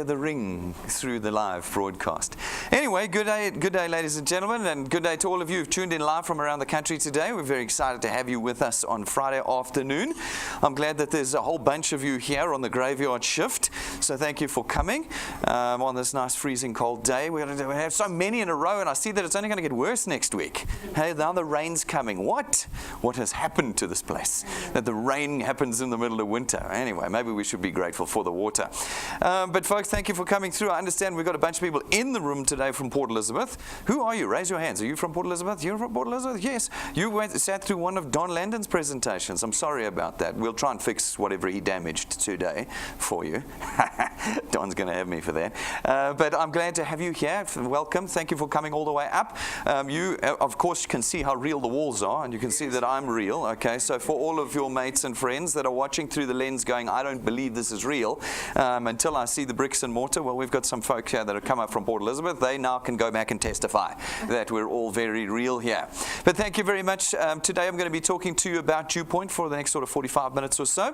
hear the ring through the live broadcast. Anyway, good day, ladies and gentlemen, and good day to all of you who've tuned in live from around the country today. We're very excited to have you with us on Friday afternoon. I'm glad that there's a whole bunch of you here on the graveyard shift, so thank you for coming on this nice freezing cold day. We have so many in a row, and I see that it's only going to get worse next week. Hey, now the rain's coming. What has happened to this place that the rain happens in the middle of winter? Anyway, maybe we should be grateful for the water. But folks, thank you for coming through. I understand we've got a bunch of people in the room today from Port Elizabeth. Who are you? Raise your hands. Are you from Port Elizabeth? You're from Port Elizabeth? Yes. You sat through one of Don Landon's presentations. I'm sorry about that. We'll try and fix whatever he damaged today for you. Don's going to have me for that. But I'm glad to have you here. Welcome. Thank you for coming all the way up. You, of course, can see how real the walls are, and you can see that I'm real. Okay, so for all of your mates and friends that are watching through the lens going, I don't believe this is real, until I see the bricks and mortar, well, we've got some folk here that have come up from Port Elizabeth. They now can go back and testify that we're all very real here. But thank you very much. Today I'm going to be talking to you about DuePoint for the next sort of 45 minutes or so.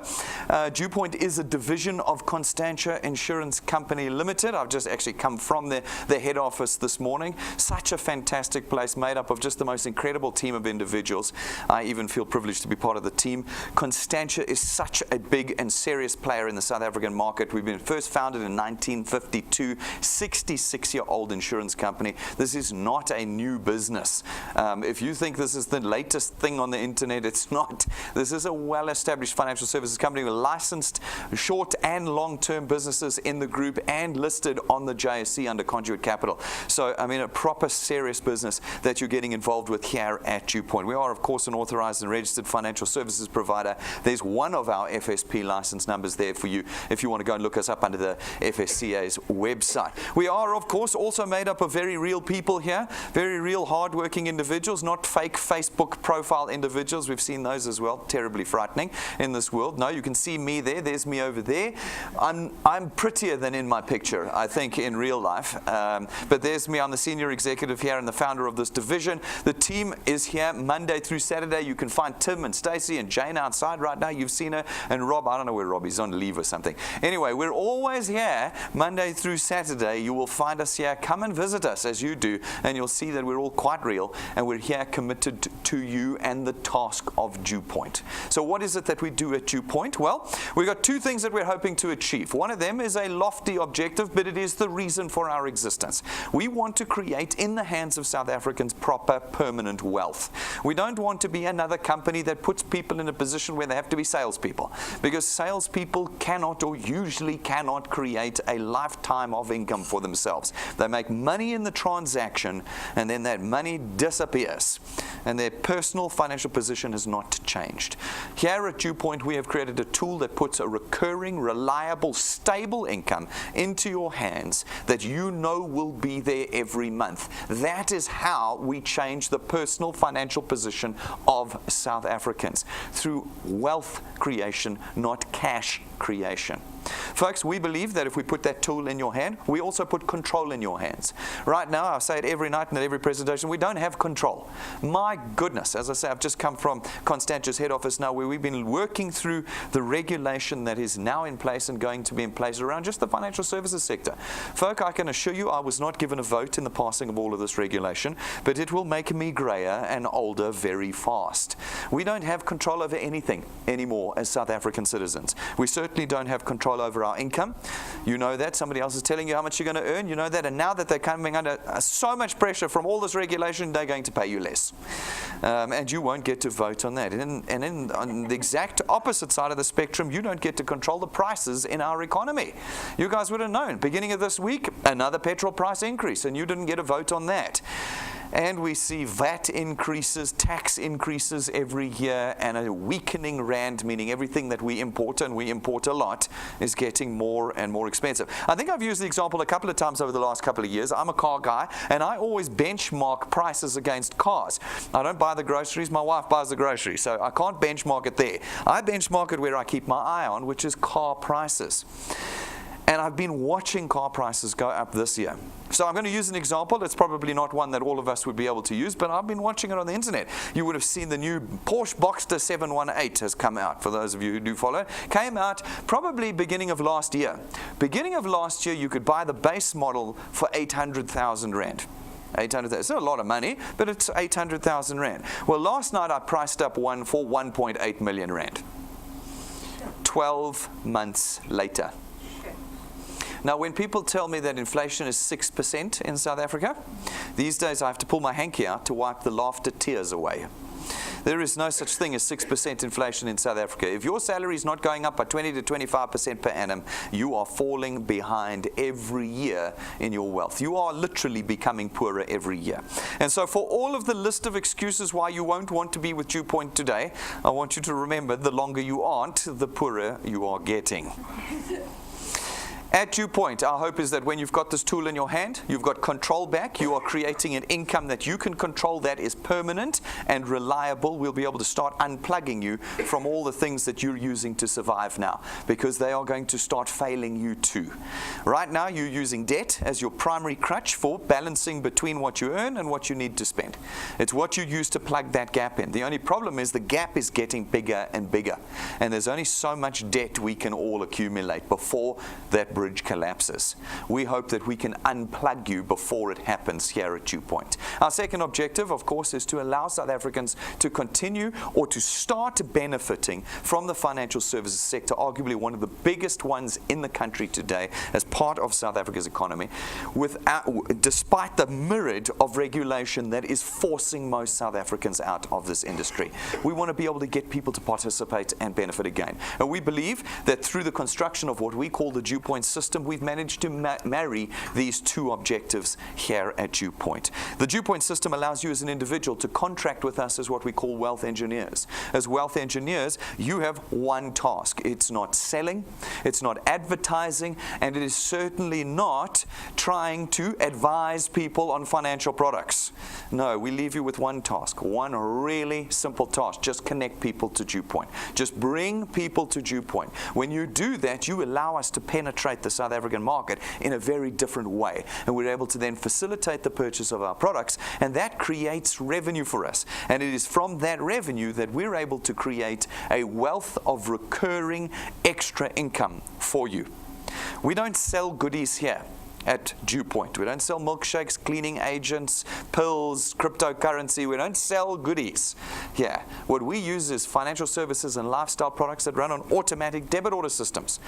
DuePoint is a division of Constantia Insurance Company Limited. I've just actually come from the head office this morning. Such a fantastic place made up of just the most incredible team of individuals. I even feel privileged to be part of the team. Constantia is such a big and serious player in the South African market. We've been first founded in 1952, 66-year-old insurance company. This is not a new business. If you think this is the latest thing on the internet, it's not. This is a well-established financial services company with licensed short and long-term businesses in the group and listed on the JSE under Conduit Capital. So, I mean, a proper serious business that you're getting involved with here at DuePoint. We are, of course, an authorized and registered financial services provider. There's one of our FSP license numbers there for you if you want to go and look us up under the FSCA's website. We are, of course, also made up of very real people here, very real hard-working individuals, not fake Facebook profile individuals. We've seen those as well, terribly frightening in this world. No, you can see me there. There's me over there. I'm prettier than in my picture, I think, in real life. But there's me. I'm the senior executive here and the founder of this division. The team is here Monday through Saturday. You can find Tim and Stacey and Jane outside right now. You've seen her. And Rob, I don't know where Rob is, on leave or something. Anyway, we're always here Monday through Saturday. You will find us here. Come and visit us as you do, and you'll see that we're all quite real, and we're here committed to you and the task of DuePoint. So what is it that we do at DuePoint? Well, we've got two things that we're hoping to achieve. One of them is a lofty objective, but it is the reason for our existence. We want to create in the hands of South Africans proper permanent wealth. We don't want to be another company that puts people in a position where they have to be salespeople, because salespeople cannot or usually cannot create a lifetime of income for themselves. They make money in the transaction, and then that money disappears, and their personal financial position has not changed. Here at DuePoint, we have created a tool that puts a recurring, reliable, stable income into your hands that you know will be there every month. That is how we change the personal financial position of South Africans, through wealth creation, not cash creation. Folks, we believe that if we put that tool in your hand, we also put control in your hands. Right now, I say it every night and at every presentation, we don't have control. My goodness, as I say, I've just come from Constantia's head office now, where we've been working through the regulation that is now in place and going to be in place around just the financial services sector. Folk, I can assure you I was not given a vote in the passing of all of this regulation, but it will make me grayer and older very fast. We don't have control over anything anymore as South African citizens. We certainly don't have control over our income. You know that. Somebody else is telling you how much you're going to earn. You know that. And now that they're coming under so much pressure from all this regulation, they're going to pay you less. And you won't get to vote on that. And on the exact opposite side of the spectrum, you don't get to control the prices in our economy. You guys would have known. Beginning of this week, another petrol price increase, and you didn't get a vote on that. And we see VAT increases, tax increases every year, and a weakening rand, meaning everything that we import, and we import a lot, is getting more and more expensive. I think I've used the example a couple of times over the last couple of years. I'm a car guy, and I always benchmark prices against cars. I don't buy the groceries, my wife buys the groceries, so I can't benchmark it there. I benchmark it where I keep my eye on, which is car prices. And And I've been watching car prices go up this year. So I'm going to use an example. It's probably not one that all of us would be able to use, but I've been watching it on the internet. You would have seen the new Porsche Boxster 718 has come out, for those of you who do follow. Came out probably beginning of last year. Beginning of last year, you could buy the base model for 800,000 Rand. 800,000. It's not a lot of money, but it's 800,000 Rand. Well, last night I priced up one for 1.8 million Rand. 12 months later. Now, when people tell me that inflation is 6% in South Africa, these days I have to pull my hanky out to wipe the laughter tears away. There is no such thing as 6% inflation in South Africa. If your salary is not going up by 20 to 25% per annum, you are falling behind every year in your wealth. You are literally becoming poorer every year. And so for all of the list of excuses why you won't want to be with DuePoint today, I want you to remember the longer you aren't, the poorer you are getting. At DuePoint, our hope is that when you've got this tool in your hand, you've got control back, you are creating an income that you can control that is permanent and reliable. We'll be able to start unplugging you from all the things that you're using to survive now, because they are going to start failing you too. Right now, you're using debt as your primary crutch for balancing between what you earn and what you need to spend. It's what you use to plug that gap in. The only problem is the gap is getting bigger and bigger, and there's only so much debt we can all accumulate before that bridge collapses. We hope that we can unplug you before it happens here at DuePoint. Our second objective, of course, is to allow South Africans to continue or to start benefiting from the financial services sector, arguably one of the biggest ones in the country today as part of South Africa's economy, despite the myriad of regulation that is forcing most South Africans out of this industry. We want to be able to get people to participate and benefit again. And we believe that through the construction of what we call the DuePoint system, we've managed to marry these two objectives here at DuePoint. The DuePoint system allows you as an individual to contract with us as what we call wealth engineers. As wealth engineers, you have one task. It's not selling, it's not advertising, and it is certainly not trying to advise people on financial products. No, we leave you with one task, one really simple task. Just connect people to DuePoint. Just bring people to DuePoint. When you do that, you allow us to penetrate the South African market in a very different way, and we're able to then facilitate the purchase of our products, and that creates revenue for us. And it is from that revenue that we're able to create a wealth of recurring extra income for you. We don't sell goodies here at DuePoint. We don't sell milkshakes, cleaning agents, pills, cryptocurrency. We don't sell goodies. Yeah, what we use is financial services and lifestyle products that run on automatic debit order systems,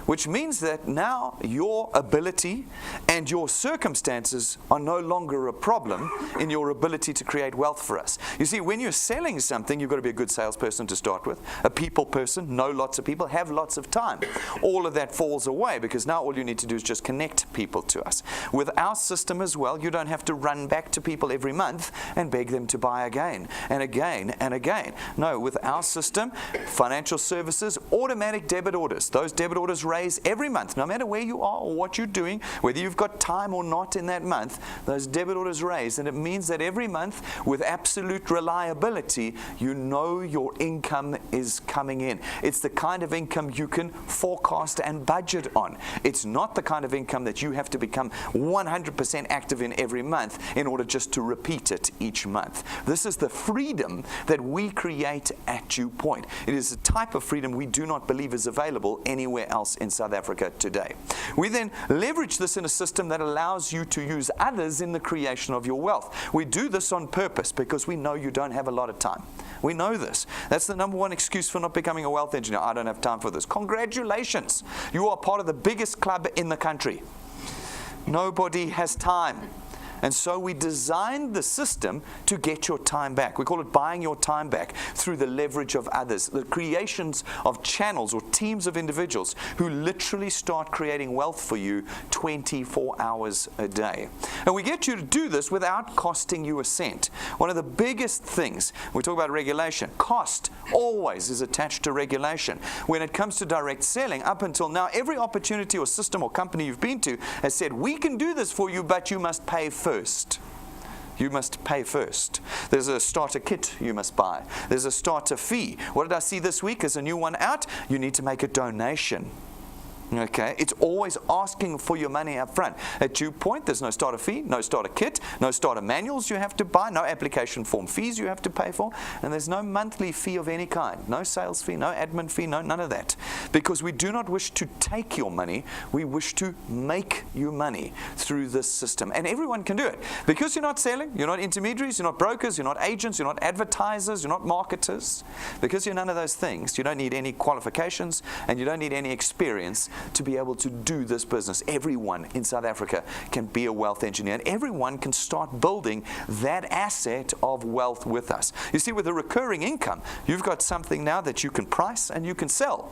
which means that now your ability and your circumstances are no longer a problem in your ability to create wealth for us. You see, when you're selling something, you've got to be a good salesperson to start with, a people person, know lots of people, have lots of time. All of that falls away because now all you need to do is just connect people to us. With our system as well, you don't have to run back to people every month and beg them to buy again and again and again. No, with our system, financial services, automatic debit orders. Those debit orders raise every month, no matter where you are or what you're doing, whether you've got time or not in that month, those debit orders raise, and it means that every month, with absolute reliability, you know your income is coming in. It's the kind of income you can forecast and budget on. It's not the kind of income that you have to become 100% active in every month in order just to repeat it each month. This is the freedom that we create at DuePoint. It is a type of freedom we do not believe is available anywhere else in South Africa today. We then leverage this in a system that allows you to use others in the creation of your wealth. We do this on purpose because we know you don't have a lot of time. We know this. That's the number one excuse for not becoming a wealth engineer. I don't have time for this. Congratulations. You are part of the biggest club in the country. Nobody has time. And so we designed the system to get your time back. We call it buying your time back through the leverage of others, the creations of channels or teams of individuals who literally start creating wealth for you 24 hours a day. And we get you to do this without costing you a cent. One of the biggest things, we talk about regulation, cost always is attached to regulation. When it comes to direct selling, up until now, every opportunity or system or company you've been to has said, we can do this for you, but you must pay first. You must pay first. There's a starter kit you must buy. There's a starter fee. What did I see this week? There's a new one out. You need to make a donation. Okay, it's always asking for your money up front. At DuePoint, there's no starter fee, no starter kit, no starter manuals you have to buy, no application form fees you have to pay for, and there's no monthly fee of any kind, no sales fee, no admin fee, no none of that. Because we do not wish to take your money, we wish to make you money through this system. And everyone can do it. Because you're not selling, you're not intermediaries, you're not brokers, you're not agents, you're not advertisers, you're not marketers. Because you're none of those things, you don't need any qualifications and you don't need any experience to be able to do this business. Everyone in South Africa can be a wealth engineer, and everyone can start building that asset of wealth with us. You see, with a recurring income, you've got something now that you can price and you can sell.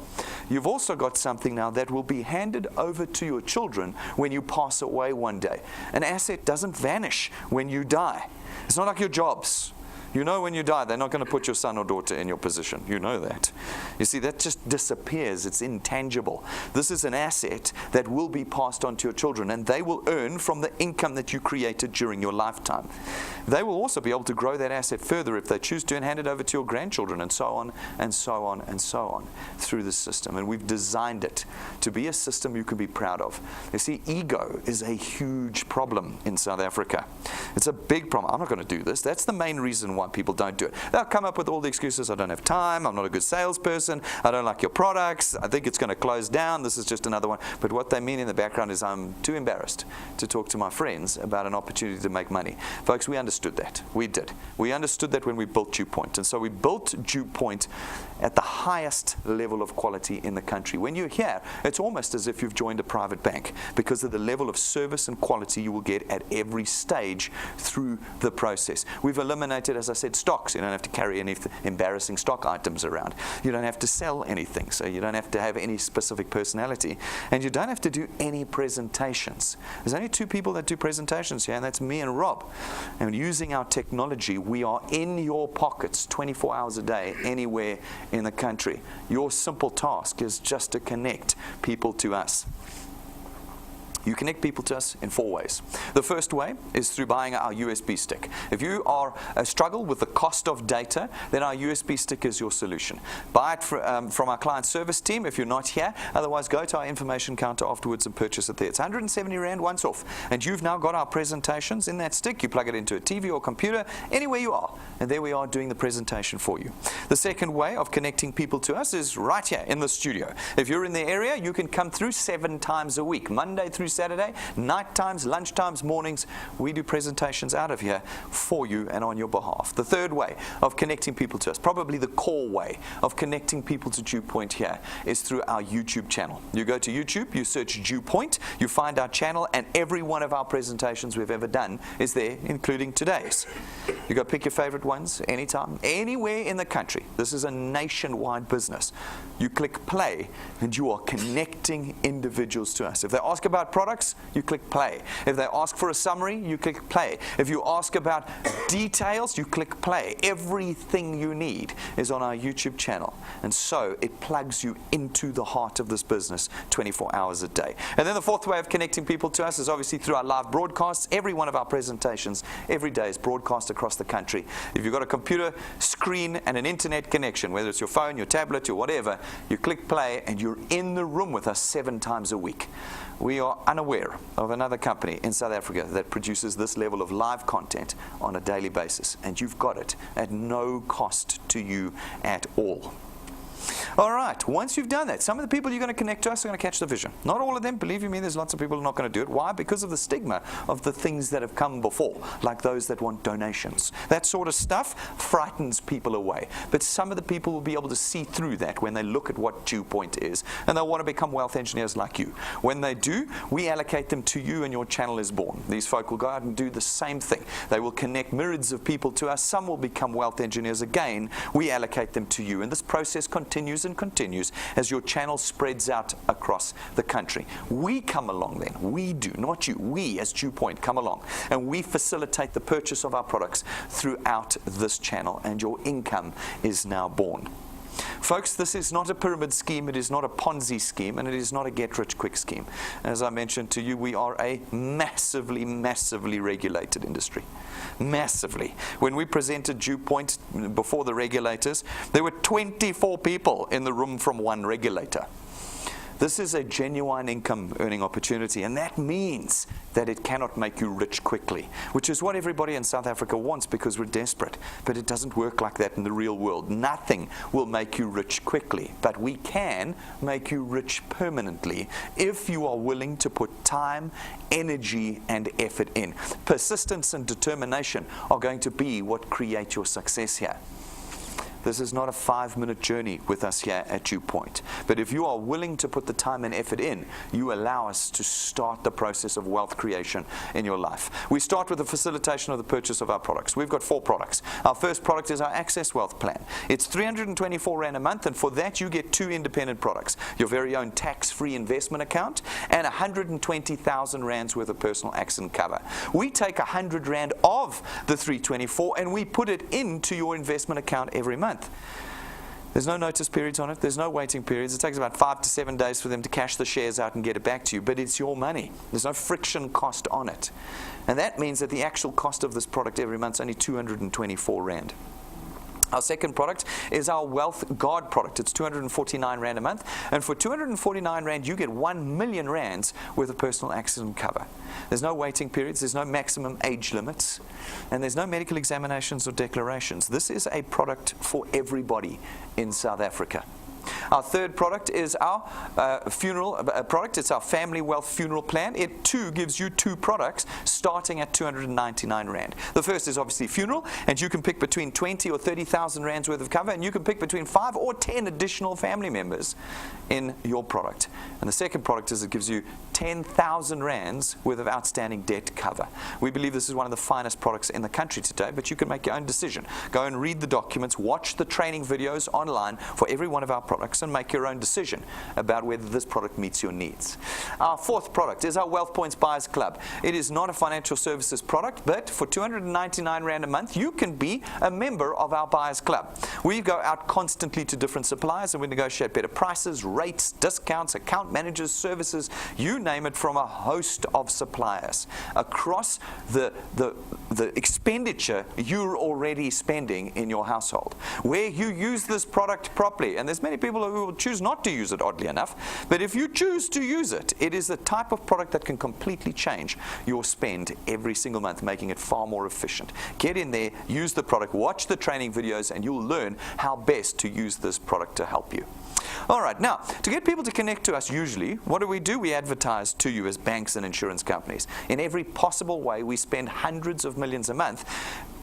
You've also got something now that will be handed over to your children when you pass away one day. An asset doesn't vanish when you die. It's not like your jobs. You know when you die, they're not going to put your son or daughter in your position. You know that. You see, that just disappears. It's intangible. This is an asset that will be passed on to your children, and they will earn from the income that you created during your lifetime. They will also be able to grow that asset further if they choose to and hand it over to your grandchildren, and so on, and so on, and so on, through this system. And we've designed it to be a system you can be proud of. You see, ego is a huge problem in South Africa. It's a big problem. I'm not going to do this. That's the main reason why people don't do it. They'll come up with all the excuses. I don't have time. I'm not a good salesperson. I don't like your products. I think it's going to close down. This is just another one. But what they mean in the background is I'm too embarrassed to talk to my friends about an opportunity to make money. Folks, we understood that. We did. We understood that when we built DuePoint. And so we built DuePoint at the highest level of quality in the country. When you're here, it's almost as if you've joined a private bank because of the level of service and quality you will get at every stage through the process. We've eliminated, as I said, stocks. You don't have to carry any embarrassing stock items around. You don't have to sell anything, so you don't have to have any specific personality. And you don't have to do any presentations. There's only two people that do presentations here, and that's me and Rob. And using our technology, we are in your pockets 24 hours a day, anywhere in the country. Your simple task is just to connect people to us. You connect people to us in 4 ways. The first way is through buying our USB stick. If you are struggle with the cost of data, then our USB stick is your solution. Buy it from our client service team if you're not here. Otherwise, go to our information counter afterwards and purchase it there. It's 170 Rand once off. And you've now got our presentations in that stick. You plug it into a TV or computer, anywhere you are. And there we are doing the presentation for you. The second way of connecting people to us is right here in the studio. If you're in the area, you can come through 7 times a week, Monday through Saturday, night times, lunch times, mornings. We do presentations out of here for you and on your behalf. The third way of connecting people to us, probably the core way of connecting people to DuePoint here, is through our YouTube channel. You go to YouTube, you search DuePoint, you find our channel, and every one of our presentations we've ever done is there, including today's. You go pick your favorite ones anytime, anywhere in the country. This is a nationwide business. You click play and you are connecting individuals to us. If they ask about products, you click play. If they ask for a summary, you click play. If you ask about details, you click play. Everything you need is on our YouTube channel. And so it plugs you into the heart of this business 24 hours a day. And then the fourth way of connecting people to us is obviously through our live broadcasts. Every one of our presentations every day is broadcast across the country. If you've got a computer screen and an internet connection, whether it's your phone, your tablet, your whatever, you click play and you're in the room with us 7 times a week. We are unaware of another company in South Africa that produces this level of live content on a daily basis, and you've got it at no cost to you at all. All right, once you've done that, some of the people you're going to connect to us are going to catch the vision. Not all of them, believe you me, there's lots of people who are not going to do it. Why? Because of the stigma of the things that have come before, like those that want donations. That sort of stuff frightens people away. But some of the people will be able to see through that when they look at what DuePoint is, and they'll want to become wealth engineers like you. When they do, we allocate them to you and your channel is born. These folk will go out and do the same thing. They will connect myriads of people to us. Some will become wealth engineers again. We allocate them to you, and this process continues and continues as your channel spreads out across the country. We come along then, we do, not you, we as DuePoint come along and we facilitate the purchase of our products throughout this channel, and your income is now born. Folks, this is not a pyramid scheme, it is not a Ponzi scheme, and it is not a get-rich-quick scheme. As I mentioned to you, we are a massively, massively regulated industry. Massively. When we presented DuePoint before the regulators, there were 24 people in the room from one regulator. This is a genuine income earning opportunity, and that means that it cannot make you rich quickly, which is what everybody in South Africa wants because we're desperate. But it doesn't work like that in the real world. Nothing will make you rich quickly, but we can make you rich permanently if you are willing to put time, energy, and effort in. Persistence and determination are going to be what create your success here. This is not a 5-minute journey with us here at DuePoint. But if you are willing to put the time and effort in, you allow us to start the process of wealth creation in your life. We start with the facilitation of the purchase of our products. We've got 4 products. Our first product is our Access Wealth Plan. It's 324 Rand a month, and for that you get 2 independent products. Your very own tax-free investment account and 120,000 Rands worth of personal accident cover. We take 100 Rand of the 324 and we put it into your investment account every month. There's no notice periods on it. There's no waiting periods. It takes about 5 to 7 days for them to cash the shares out and get it back to you, but it's your money. There's no friction cost on it. And that means that the actual cost of this product every month is only 224 Rand. Our second product is our Wealth Guard product. It's 249 Rand a month. And for 249 Rand, you get 1 million Rands worth of personal accident cover. There's no waiting periods. There's no maximum age limits. And there's no medical examinations or declarations. This is a product for everybody in South Africa. Our third product is our funeral product. It's our Family Wealth Funeral Plan. It too gives you 2 products starting at 299 Rand. The first is obviously funeral, and you can pick between 20 or 30,000 Rands worth of cover, and you can pick between 5 or 10 additional family members in your product. And the second product is it gives you 10,000 Rands worth of outstanding debt cover. We believe this is one of the finest products in the country today, but you can make your own decision. Go and read the documents, watch the training videos online for every one of our products, and make your own decision about whether this product meets your needs. Our fourth product is our Wealth Points Buyers Club. It is not a financial services product, but for 299 Rand a month, you can be a member of our Buyers Club. We go out constantly to different suppliers and we negotiate better prices, rates, discounts, account managers, services, you name it, from a host of suppliers across the expenditure you're already spending in your household. Where you use this product properly, and there's many people who will choose not to use it, oddly enough, but if you choose to use it, it is the type of product that can completely change your spend every single month, making it far more efficient. Get in there, use the product, watch the training videos, and you'll learn how best to use this product to help you. All right, now, to get people to connect to us usually, what do? We advertise to you as banks and insurance companies. In every possible way, we spend hundreds of millions a month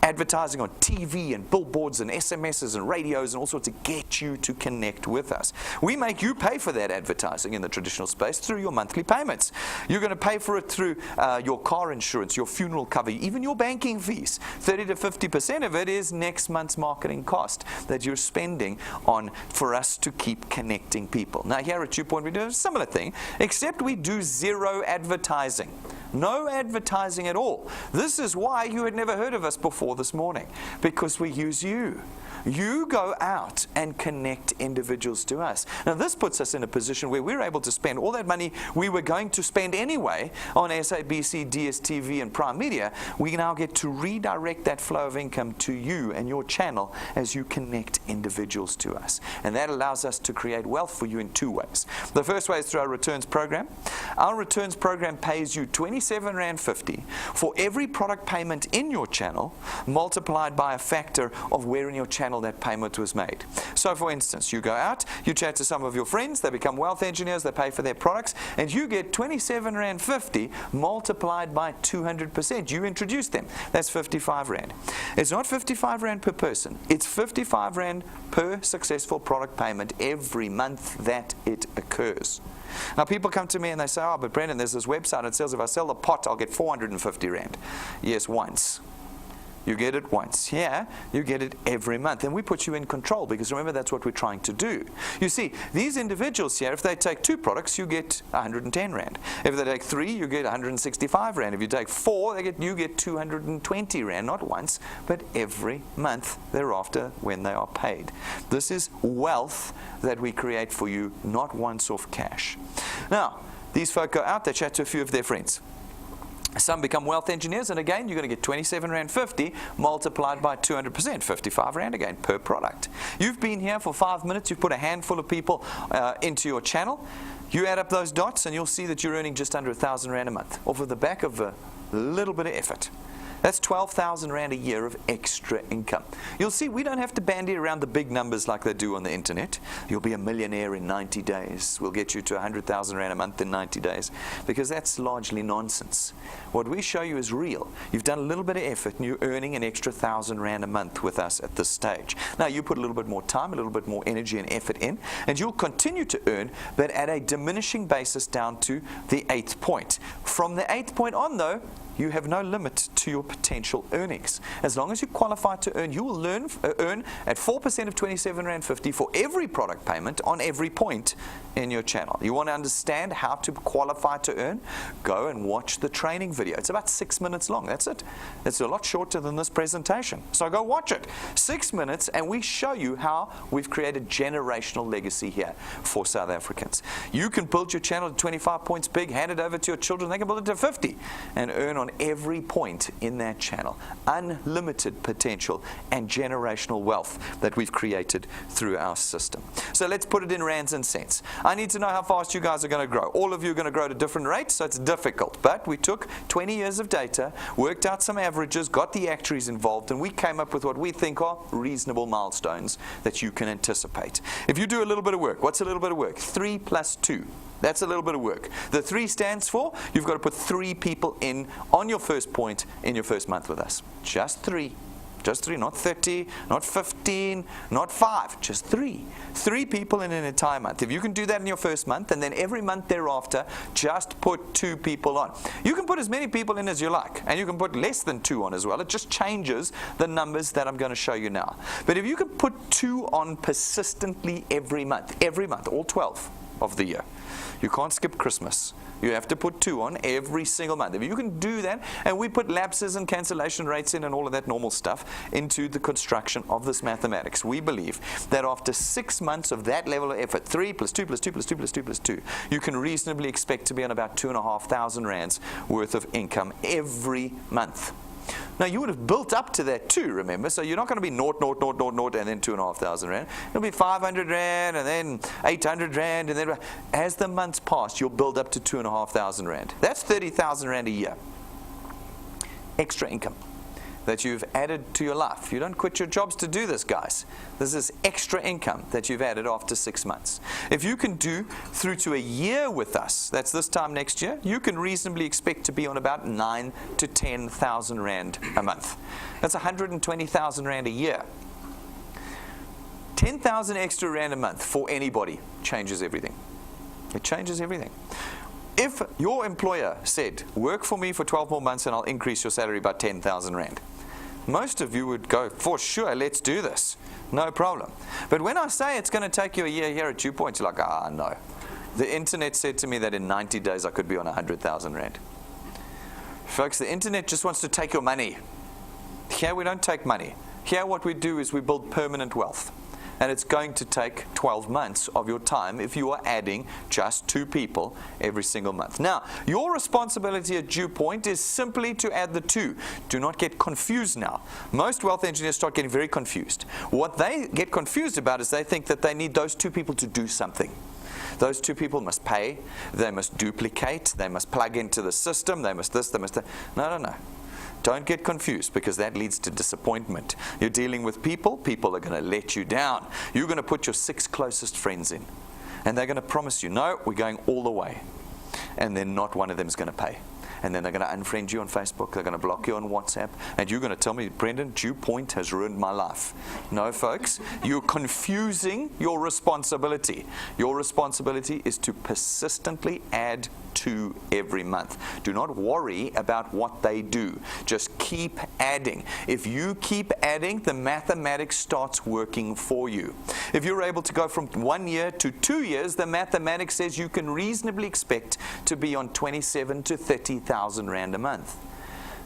advertising on TV and billboards and SMSs and radios and all sorts to get you to connect with us. We make you pay for that advertising in the traditional space through your monthly payments. You're going to pay for it through your car insurance, your funeral cover, even your banking fees. 30 to 50% of it is next month's marketing cost that you're spending on for us to keep connecting people. Now here at DuePoint we do a similar thing, except we do 0 advertising. No advertising at all. This is why you had never heard of us before this morning, because we use you. You go out and connect individuals to us. Now this puts us in a position where we're able to spend all that money we were going to spend anyway on SABC, DSTV and Prime Media. We now get to redirect that flow of income to you and your channel as you connect individuals to us. And that allows us to create wealth for you in 2 ways. The first way is through our returns program. Our returns program pays you 27.50 Rand for every product payment in your channel, multiplied by a factor of where in your channel that payment was made. So for instance, you go out, you chat to some of your friends, they become wealth engineers, they pay for their products, and you get 27.50 Rand multiplied by 200%. You introduce them. That's 55 Rand. It's not 55 Rand per person. It's 55 Rand per successful product payment every month that it occurs. Now people come to me and they say, oh, but Brendan, there's this website that says if I sell the pot, I'll get 450 Rand. Yes, once. You get it once. Yeah, you get it every month. And we put you in control because remember, that's what we're trying to do. You see, these individuals here, if they take 2 products, you get 110 Rand. If they take 3, you get 165 Rand. If you take 4, you get 220 Rand, not once, but every month thereafter when they are paid. This is wealth that we create for you, not once-off cash. Now, these folk go out, they chat to a few of their friends. Some become wealth engineers, and again, you're going to get 27.50 Rand multiplied by 200%, 55 Rand again per product. You've been here for 5 minutes, you've put a handful of people into your channel. You add up those dots and you'll see that you're earning just under 1,000 Rand a month off of the back of a little bit of effort. That's 12,000 Rand a year of extra income. You'll see we don't have to bandy around the big numbers like they do on the internet. You'll be a millionaire in 90 days. We'll get you to 100,000 Rand a month in 90 days, because that's largely nonsense. What we show you is real. You've done a little bit of effort and you're earning an extra 1,000 Rand a month with us at this stage. Now you put a little bit more time, a little bit more energy and effort in, and you'll continue to earn, but at a diminishing basis down to the 8th point. From the 8th point on though, you have no limit to your potential earnings. As long as you qualify to earn, you will earn at 4% of 27 Rand 50 for every product payment on every point in your channel. You want to understand how to qualify to earn? Go and watch the training video. It's about 6 minutes long. That's it. It's a lot shorter than this presentation. So go watch it. 6 minutes, and we show you how we've created generational legacy here for South Africans. You can build your channel to 25 points big, hand it over to your children, they can build it to 50, and earn on every point in that channel. Unlimited potential and generational wealth that we've created through our system. So let's put it in rands and cents. I need to know how fast you guys are going to grow. All of you are going to grow at a different rate, so it's difficult. But we took 20 years of data, worked out some averages, got the actuaries involved, and we came up with what we think are reasonable milestones that you can anticipate. If you do a little bit of work, what's a little bit of work? 3 plus 2. That's a little bit of work. The 3 stands for you've got to put 3 people in on your first point in your first month with us. Just 3. Just 3, not 30, not 15, not 5, just 3. 3 people in an entire month. If you can do that in your first month, and then every month thereafter, just put 2 people on. You can put as many people in as you like, and you can put less than 2 on as well. It just changes the numbers that I'm going to show you now. But if you can put 2 on persistently every month, all 12 of the year. You can't skip Christmas. You have to put 2 on every single month. If you can do that, and we put lapses and cancellation rates in and all of that normal stuff into the construction of this mathematics, we believe that after 6 months of that level of effort, 3 plus 2 plus 2 plus 2 plus 2 plus 2, you can reasonably expect to be on about 2,500 rands worth of income every month. Now, you would have built up to that too, remember? So you're not going to be 0, and then 2,500 Rand. It'll be 500 Rand, and then 800 Rand, and then as the months pass, you'll build up to 2,500 Rand. That's 30,000 Rand a year. Extra income that you've added to your life. You don't quit your jobs to do this, guys. This is extra income that you've added after 6 months. If you can do through to a year with us, that's this time next year, you can reasonably expect to be on about 9 to 10,000 Rand a month. That's 120,000 Rand a year. 10,000 extra Rand a month for anybody changes everything. It changes everything. If your employer said, work for me for 12 more months and I'll increase your salary by 10,000 Rand, most of you would go, for sure, let's do this. No problem. But when I say it's going to take you a year here at DuePoint, you're like, no. The internet said to me that in 90 days I could be on 100,000 Rand. Folks, the internet just wants to take your money. Here we don't take money. Here what we do is we build permanent wealth. And it's going to take 12 months of your time if you are adding just 2 people every single month. Now, your responsibility at DuePoint is simply to add the 2. Do not get confused now. Most wealth engineers start getting very confused. What they get confused about is they think that they need those 2 people to do something. Those 2 people must pay, they must duplicate, they must plug into the system, they must this, they must that. No. Don't get confused, because that leads to disappointment. You're dealing with people. People are going to let you down. You're going to put your 6 closest friends in, and they're going to promise you, no, we're going all the way. And then not one of them is going to pay. And then they're going to unfriend you on Facebook. They're going to block you on WhatsApp. And you're going to tell me, Brendan, DuePoint has ruined my life. No, folks. You're confusing your responsibility. Your responsibility is to persistently add 2 every month. Do not worry about what they do. Just keep adding. If you keep adding, the mathematics starts working for you. If you're able to go from 1 year to 2 years, the mathematics says you can reasonably expect to be on 27 to 30,000 Rand a month.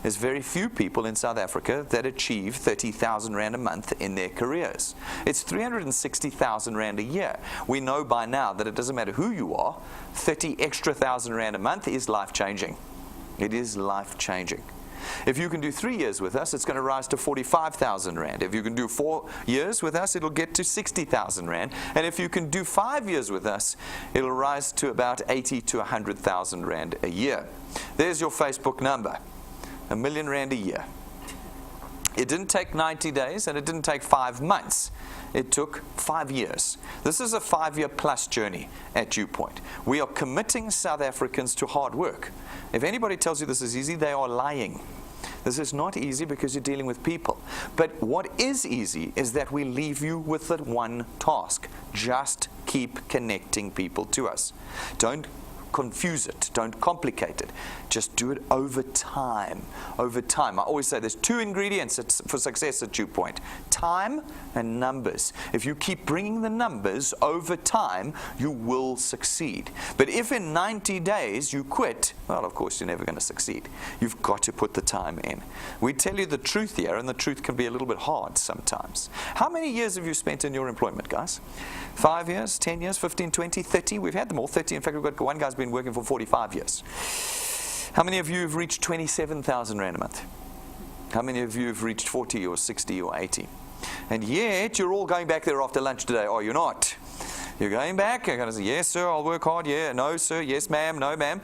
There's very few people in South Africa that achieve 30,000 Rand a month in their careers. It's 360,000 Rand a year. We know by now that it doesn't matter who you are, 30 extra thousand Rand a month is life-changing. It is life-changing. If you can do 3 years with us, it's going to rise to 45,000 Rand. If you can do 4 years with us, it'll get to 60,000 Rand. And if you can do 5 years with us, it'll rise to about 80 to 100,000 Rand a year. There's your Facebook number, R1 million a year. It didn't take 90 days and it didn't take 5 months. It took 5 years. This is a 5-year plus journey at DuePoint. We are committing South Africans to hard work. If anybody tells you this is easy, they are lying. This is not easy because you're dealing with people. But what is easy is that we leave you with that one task. Just keep connecting people to us. Don't confuse it. Don't complicate it. Just do it over time. Over time. I always say there's 2 ingredients for success at DuePoint. Time and numbers. If you keep bringing the numbers over time, you will succeed. But if in 90 days you quit, well, of course, you're never going to succeed. You've got to put the time in. We tell you the truth here, and the truth can be a little bit hard sometimes. How many years have you spent in your employment, guys? 5 years, 10 years, 15, 20, 30? We've had them all, 30. In fact, we've got one guy's been working for 45 years. How many of you have reached 27,000 Rand a month? How many of you have reached 40 or 60 or 80? And yet, you're all going back there after lunch today. Oh, you're not. You're going back. You're going to say, yes, sir, I'll work hard. Yeah, no, sir. Yes, ma'am. No, ma'am.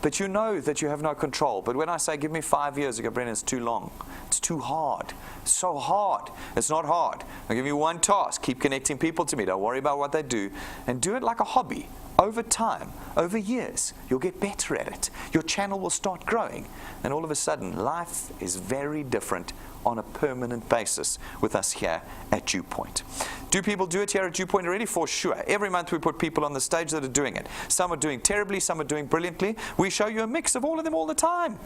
But you know that you have no control. But when I say, give me 5 years, you go, Brendan, it's too long. It's too hard. It's so hard. It's not hard. I'll give you one task. Keep connecting people to me. Don't worry about what they do. And do it like a hobby. Over time, over years, you'll get better at it. Your channel will start growing. And all of a sudden, life is very different on a permanent basis with us here at DuePoint. Do people do it here at DuePoint already? For sure. Every month we put people on the stage that are doing it. Some are doing terribly, some are doing brilliantly. We show you a mix of all of them all the time.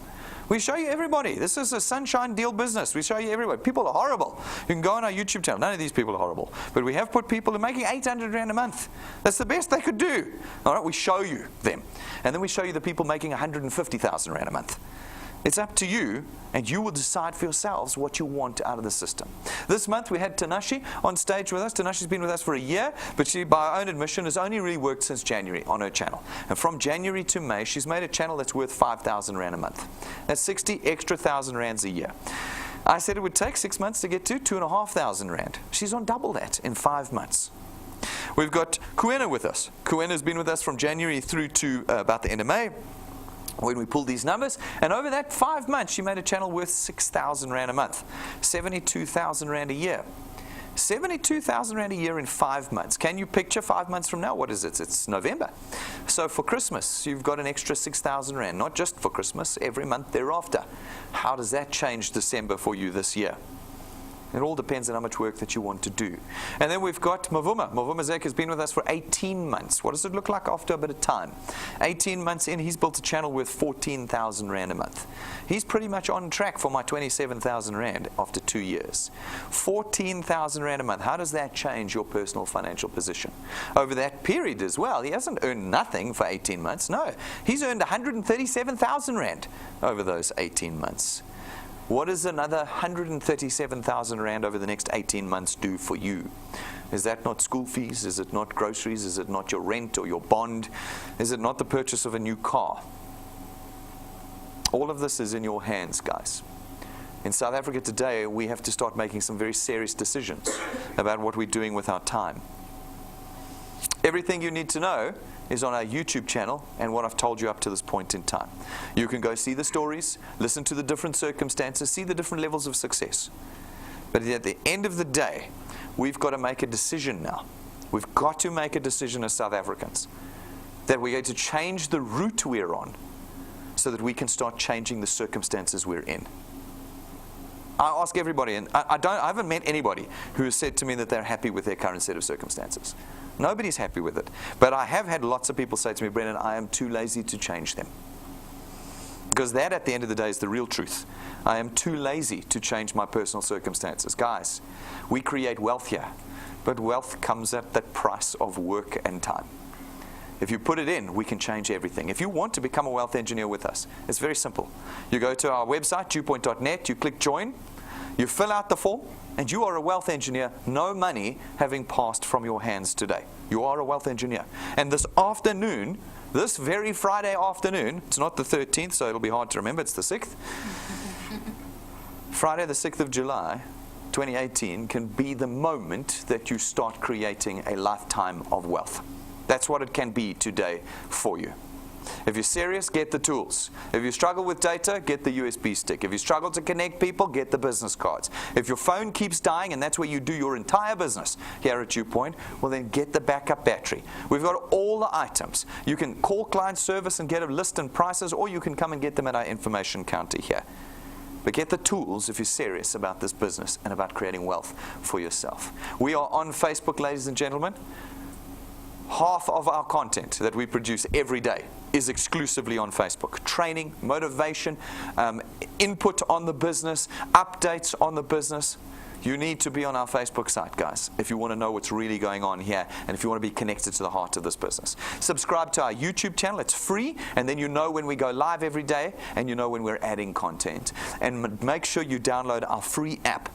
We show you everybody. This is a sunshine deal business. We show you everybody. People are horrible. You can go on our YouTube channel. None of these people are horrible. But we have put people who are making 800 Rand a month. That's the best they could do. All right, we show you them. And then we show you the people making 150,000 Rand a month. It's up to you, and you will decide for yourselves what you want out of the system. This month we had Tanashi on stage with us. Tanashi's been with us for a year, but she, by her own admission, has only really worked since January on her channel. And from January to May, she's made a channel that's worth 5,000 Rand a month. That's 60 extra thousand rands a year. I said it would take 6 months to get to 2,500 Rand. She's on double that in 5 months. We've got Kuena with us. Kuena's been with us from January through to about the end of May, when we pulled these numbers, and over that 5 months she made a channel worth 6,000 Rand a month, 72,000 Rand a year. 72,000 Rand a year in 5 months. Can you picture 5 months from now? What is it? It's November. So for Christmas, you've got an extra 6,000 Rand, not just for Christmas, every month thereafter. How does that change December for you this year? It all depends on how much work that you want to do. And then we've got Mavuma. Mavuma Zek has been with us for 18 months. What does it look like after a bit of time? 18 months in, he's built a channel worth 14,000 Rand a month. He's pretty much on track for my 27,000 Rand after 2 years. 14,000 Rand a month. How does that change your personal financial position? Over that period as well, he hasn't earned nothing for 18 months. No, he's earned 137,000 Rand over those 18 months. What does another 137,000 Rand over the next 18 months do for you? Is that not school fees? Is it not groceries? Is it not your rent or your bond? Is it not the purchase of a new car? All of this is in your hands, guys. In South Africa today, we have to start making some very serious decisions about what we're doing with our time. Everything you need to know is on our YouTube channel and what I've told you up to this point in time. You can go see the stories, listen to the different circumstances, see the different levels of success. But at the end of the day, we've got to make a decision now. We've got to make a decision as South Africans that we're going to change the route we're on so that we can start changing the circumstances we're in. I ask everybody, and I haven't met anybody who has said to me that they're happy with their current set of circumstances. Nobody's happy with it. But I have had lots of people say to me, Brendan, I am too lazy to change them. Because that, at the end of the day, is the real truth. I am too lazy to change my personal circumstances. Guys, we create wealth here, but wealth comes at the price of work and time. If you put it in, we can change everything. If you want to become a wealth engineer with us, it's very simple. You go to our website, DuePoint.net, you click join, you fill out the form, and you are a wealth engineer, no money having passed from your hands today. You are a wealth engineer. And this afternoon, this very Friday afternoon, it's not the 13th, so it'll be hard to remember, it's the 6th. Friday the 6th of July, 2018 can be the moment that you start creating a lifetime of wealth. That's what it can be today for you. If you're serious, get the tools. If you struggle with data, get the USB stick. If you struggle to connect people, get the business cards. If your phone keeps dying and that's where you do your entire business here at DuePoint, well then get the backup battery. We've got all the items. You can call client service and get a list and prices, or you can come and get them at our information counter here. But get the tools if you're serious about this business and about creating wealth for yourself. We are on Facebook, ladies and gentlemen. Half of our content that we produce every day is exclusively on Facebook. Training, motivation, input on the business, updates on the business. You need to be on our Facebook site, guys, if you want to know what's really going on here and if you want to be connected to the heart of this business. Subscribe to our YouTube channel. It's free, and then you know when we go live every day, and you know when we're adding content. And make sure you download our free app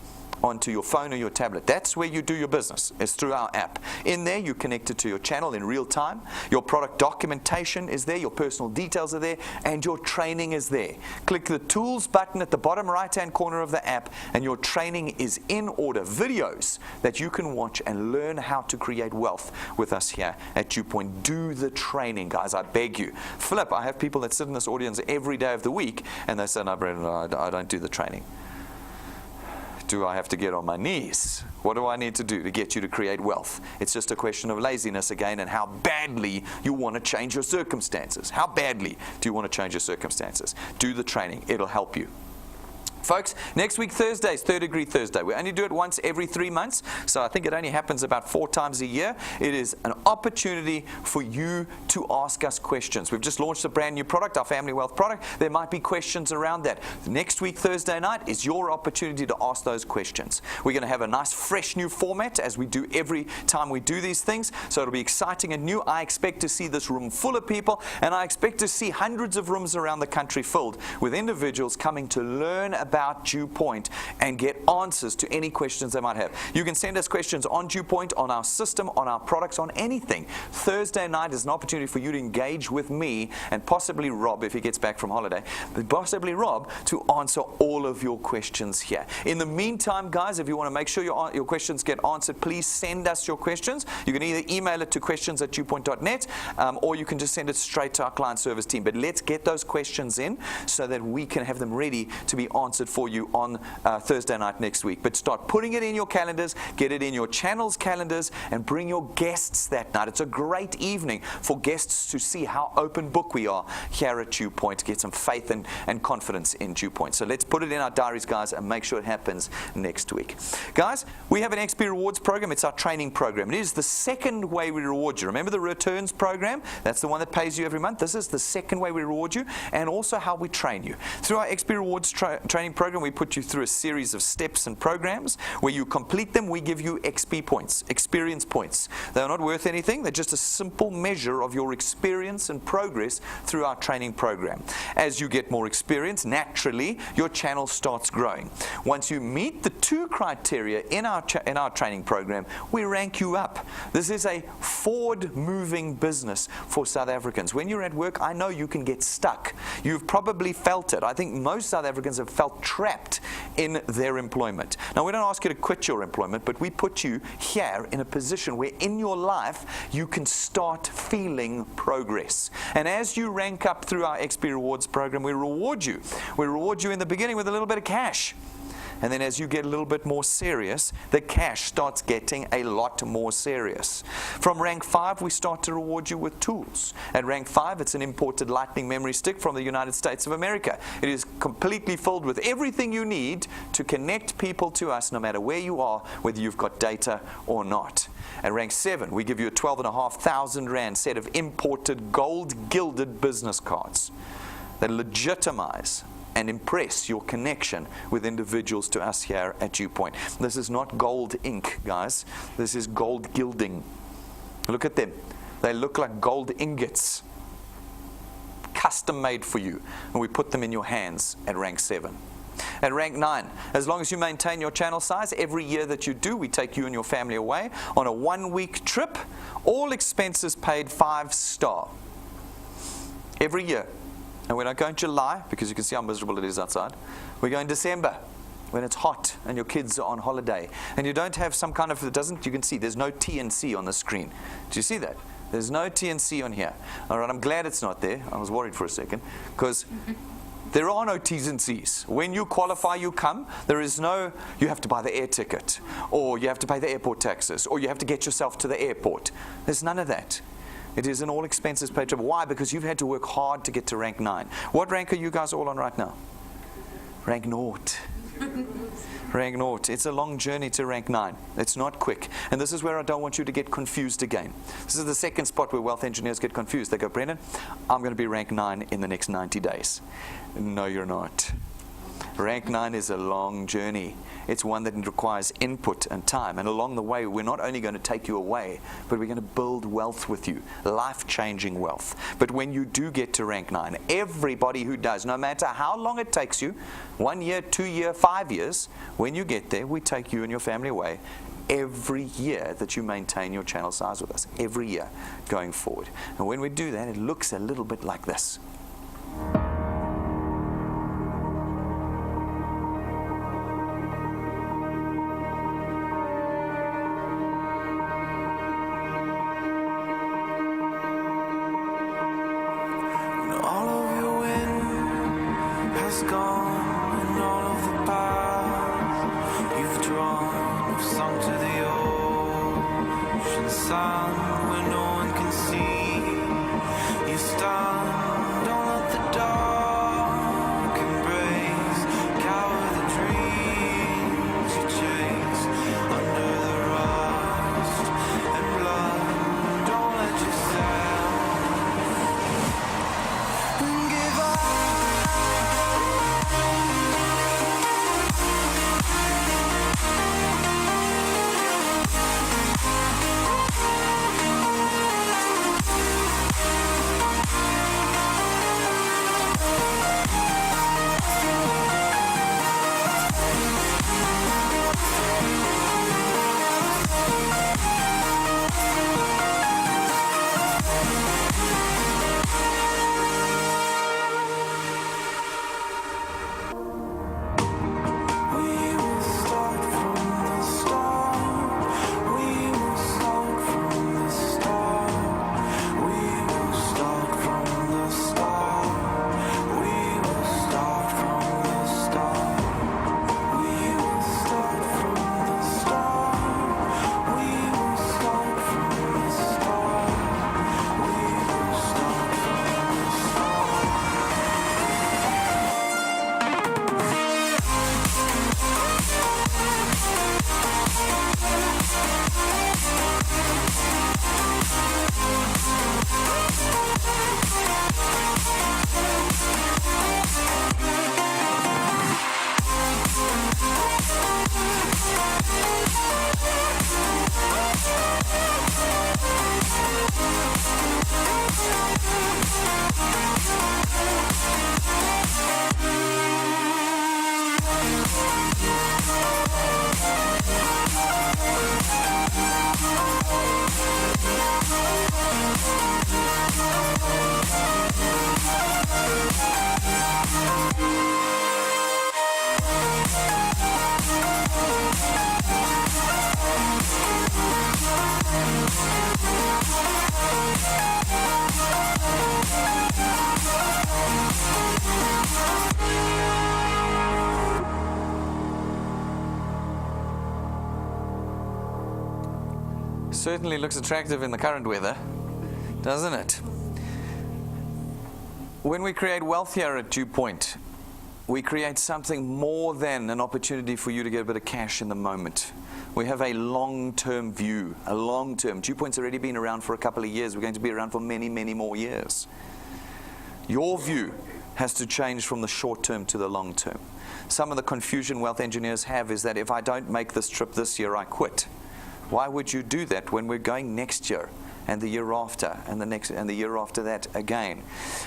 onto your phone or your tablet. That's where you do your business. It's through our app. In there, you connect it to your channel in real time. Your product documentation is there. Your personal details are there. And your training is there. Click the tools button at the bottom right-hand corner of the app, and your training is in order. Videos that you can watch and learn how to create wealth with us here at DuePoint. Do the training, guys. I beg you. Flip, I have people that sit in this audience every day of the week, and they say, no, Brendan, I don't do the training. Do I have to get on my knees? What do I need to do to get you to create wealth? It's just a question of laziness again, and how badly you want to change your circumstances. How badly do you want to change your circumstances? Do the training. It'll help you. Folks, next week Thursday is Third Degree Thursday. We only do it once every 3 months, so I think it only happens about 4 times a year. It is an opportunity for you to ask us questions. We've just launched a brand new product, our Family Wealth product. There might be questions around that. Next week, Thursday night, is your opportunity to ask those questions. We're going to have a nice, fresh new format as we do every time we do these things, so it'll be exciting and new. I expect to see this room full of people, and I expect to see hundreds of rooms around the country filled with individuals coming to learn about DuePoint and get answers to any questions they might have. You can send us questions on DuePoint, on our system, on our products, on anything. Thursday night is an opportunity for you to engage with me and possibly Rob if he gets back from holiday, but possibly Rob, to answer all of your questions here. In the meantime, guys, if you want to make sure your questions get answered, please send us your questions. You can either email it to questions@duepoint.net, or you can just send it straight to our client service team. But let's get those questions in so that we can have them ready to be answered for you on Thursday night next week. But start putting it in your calendars, get it in your channel's calendars, and bring your guests that night. It's a great evening for guests to see how open book we are here at DuePoint, to get some faith and confidence in DuePoint. So let's put it in our diaries, guys, and make sure it happens next week. Guys, we have an XP Rewards program. It's our training program. It is the second way we reward you. Remember the returns program? That's the one that pays you every month. This is the second way we reward you, and also how we train you. Through our XP Rewards training program, we put you through a series of steps and programs. Where you complete them, we give you XP points, experience points. They are not worth anything. They're just a simple measure of your experience and progress through our training program. As you get more experience, naturally, your channel starts growing. Once you meet the 2 criteria in our training program, we rank you up. This is a forward-moving business for South Africans. When you're at work, I know you can get stuck. You've probably felt it. I think most South Africans have felt trapped in their employment. Now, we don't ask you to quit your employment, but we put you here in a position where in your life you can start feeling progress. And as you rank up through our XP Rewards program, we reward you. We reward you in the beginning with a little bit of cash. And then as you get a little bit more serious, the cash starts getting a lot more serious. From rank 5, we start to reward you with tools. At rank 5, it's an imported lightning memory stick from the United States of America. It is completely filled with everything you need to connect people to us no matter where you are, whether you've got data or not. At rank 7, we give you a 12,500 Rand set of imported gold-gilded business cards that legitimize and impress your connection with individuals to us here at DuePoint. This is not gold ink, guys. This is gold gilding. Look at them. They look like gold ingots, custom made for you. And we put them in your hands at rank 7. At rank 9, as long as you maintain your channel size, every year that you do, we take you and your family away on a 1-week trip, all expenses paid 5-star. Every year. And we don't go in July, because you can see how miserable it is outside. We go in December, when it's hot and your kids are on holiday. And you don't have some kind of, you can see there's no T and C on the screen. Do you see that? There's no T and C on here. All right, I'm glad it's not there. I was worried for a second, because there are no T's and C's. When you qualify, you come. There is no, you have to buy the air ticket, or you have to pay the airport taxes, or you have to get yourself to the airport. There's none of that. It is an all expenses paid trip. Why? Because you've had to work hard to get to rank 9. What rank are you guys all on right now? Rank 0. Rank 0. It's a long journey to rank 9. It's not quick. And this is where I don't want you to get confused again. This is the second spot where wealth engineers get confused. They go, Brendan, I'm going to be rank 9 in the next 90 days. No, you're not. Rank 9 is a long journey. It's one that requires input and time. And along the way, we're not only going to take you away, but we're going to build wealth with you, life-changing wealth. But when you do get to rank 9, everybody who does, no matter how long it takes you, 1 year, 2 years, 5 years, when you get there, we take you and your family away every year that you maintain your channel size with us, every year going forward. And when we do that, it looks a little bit like this. Certainly looks attractive in the current weather, doesn't it? When we create wealth here at DuePoint, we create something more than an opportunity for you to get a bit of cash in the moment. We have a long-term view, a long-term. DuePoint's already been around for a couple of years. We're going to be around for many, many more years. Your view has to change from the short term to the long term. Some of the confusion wealth engineers have is that if I don't make this trip this year, I quit. Why would you do that when we're going next year and the year after and the year after that again?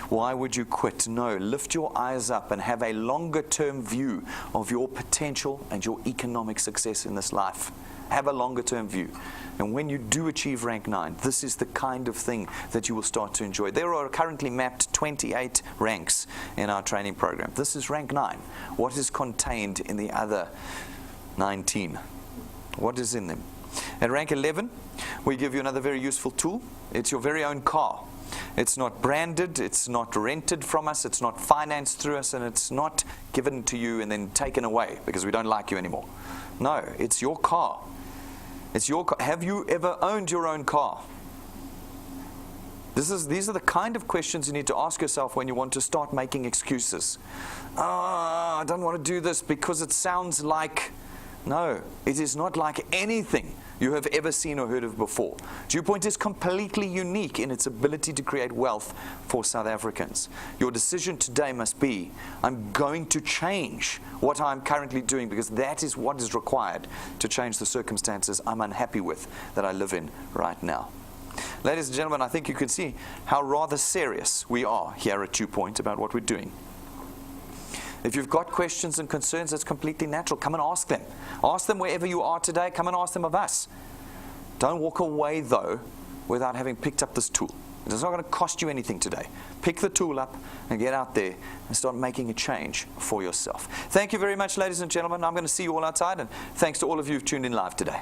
Why would you quit? No, lift your eyes up and have a longer term view of your potential and your economic success in this life. have a longer term view. And when you do achieve rank 9, this is the kind of thing that you will start to enjoy. There are currently mapped 28 ranks in our training program. This is rank 9. What is contained in the other 19? What is in them? At rank 11, we give you another very useful tool. It's your very own car. It's not branded, it's not rented from us, it's not financed through us, and it's not given to you and then taken away because we don't like you anymore. No, it's your car. It's your car. Have you ever owned your own car? These are the kind of questions you need to ask yourself when you want to start making excuses. I don't want to do this because it sounds like... No, it is not like anything you have ever seen or heard of before. DuePoint is completely unique in its ability to create wealth for South Africans. Your decision today must be, I'm going to change what I'm currently doing because that is what is required to change the circumstances I'm unhappy with that I live in right now. Ladies and gentlemen, I think you can see how rather serious we are here at DuePoint about what we're doing. If you've got questions and concerns, it's completely natural. Come and ask them. Ask them wherever you are today. Come and ask them of us. Don't walk away, though, without having picked up this tool. It's not going to cost you anything today. Pick the tool up and get out there and start making a change for yourself. Thank you very much, ladies and gentlemen. I'm going to see you all outside, and thanks to all of you who've tuned in live today.